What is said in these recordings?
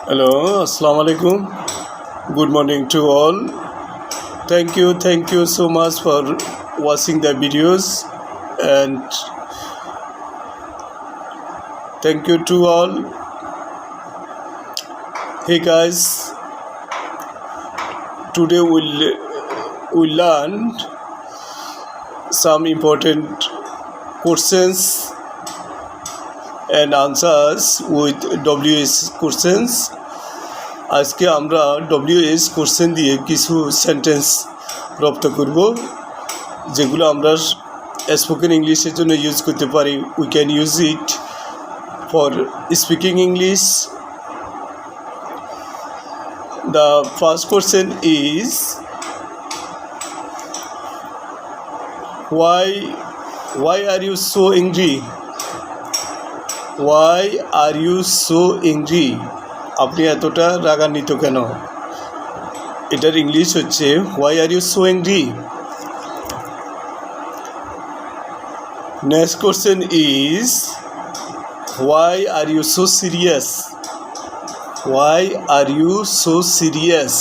Hello, Assalamu alaikum. Good morning to all. Thank you so much for watching the videos, and thank you to all. Hey guys, today we'll learn some important questions and answers with WS questions. আজকে আমরা WS question দিয়ে কিছু sentence রপ্ত করব, যেগুলো আমরা spoken ইংলিশের জন্য ইউজ করতে পারি। We can use it for speaking English. The first question is why are you so angry? Why are you so angry? আপনি এতটা রাগান্বিত কেন? এটার ইংলিশ হচ্ছে why are you so angry? Next question is why are you so serious? Why are you so serious?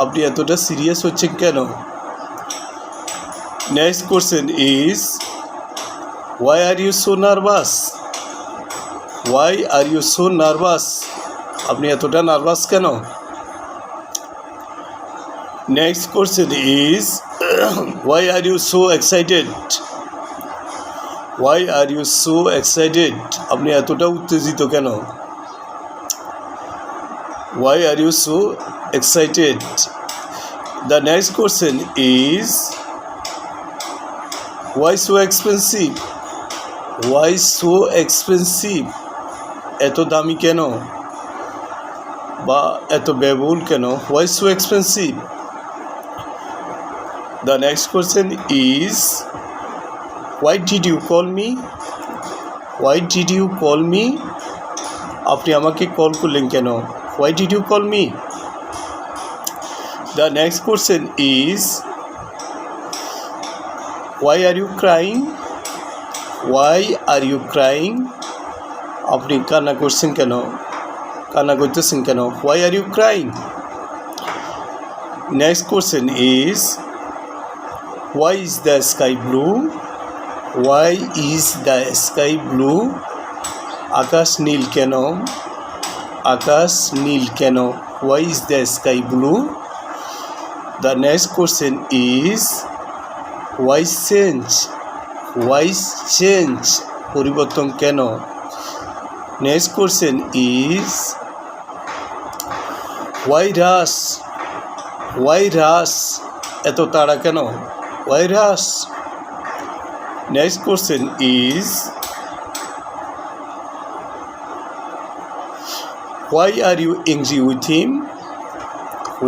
আপনি এতটা serious হচ্ছেন কেন? Next question is why are you so nervous? Why are you so nervous? আপনি এতটা nervous কেন? Next question is why are you so excited? Why are you so excited? আপনি এতটা উত্তেজিত কেন? Why are you so excited? The next question is why so expensive? Why so expensive? এত দামি কেন বা এত ব্যয়বহুল কেন? Why so expensive? The next question is why did you call me? Why did you call me? আপনি আমাকে call করলেন কেন? Why did you call me? The next question is why are you crying? Why are you crying? আপনি কান্না করছেন কেন? কান্না করতেছেন কেন? Why are you crying? Next question is why is the sky blue? Why is the sky blue? আকাশ নীল কেন? আকাশ নীল কেন? Why is the sky blue? The next question is why change? Why change? পরিবর্তন কেন? Next question is why rush? Why rush? এত তাড়া কেন? Why rush? Next question is why are you angry with him?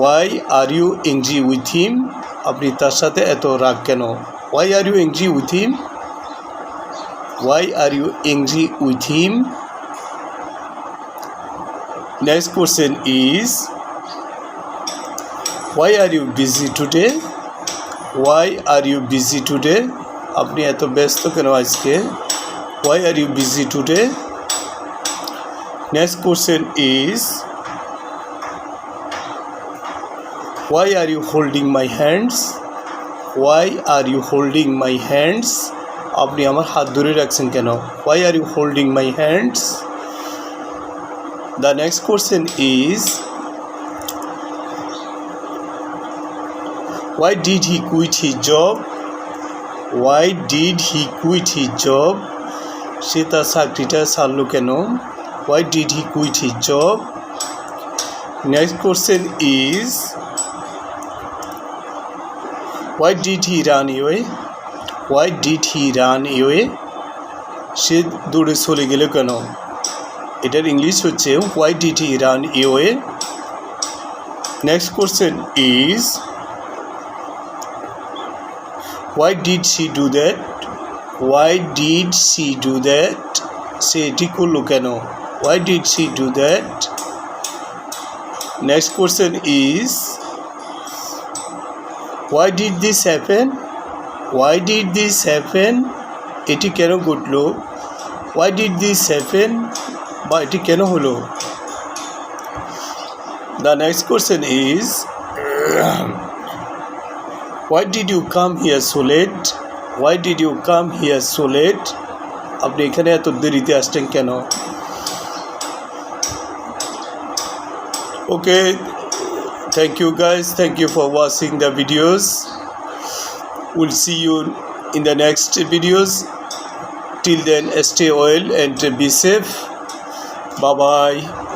Why are you angry with him? আপনি তার সাথে এত রাগ কেন? Why are you angry with him? Why are you angry with him? Next question is why are you busy today? Why are you busy today? আপনি এত ব্যস্ত কেন আজকে? Why are you busy today? Next question is why are you holding my hands? Why are you holding my hands? আপনি আমার হাত ধরে রাখছেন কেন? Why are you holding my hands? The next question is why did he quit his job? Why did he quit his job? সে তার চাকরিটা ছাড়লো কেন? Why did he quit his job? Next question is why did he run away? Why did he run away? সে দৌড়ে চলে গেল কেন? এটার English হচ্ছে why did he run away? Next question is why did she do that? Why did she do that? সে এটি করলো কেন? Why did she do that? Next question is why did this happen? Why did this happen? এটি কেন ঘটলো? Why did this happen? বা এটি কেন হলো? The next question is why did you come here so late? Why did you come here so late? আপনি এখানে এত দেরিতে আসছেন কেন? Okay, thank you guys. Thank you for watching the videos. We'll see you in the next videos. Till then, stay well and be safe. Bye bye.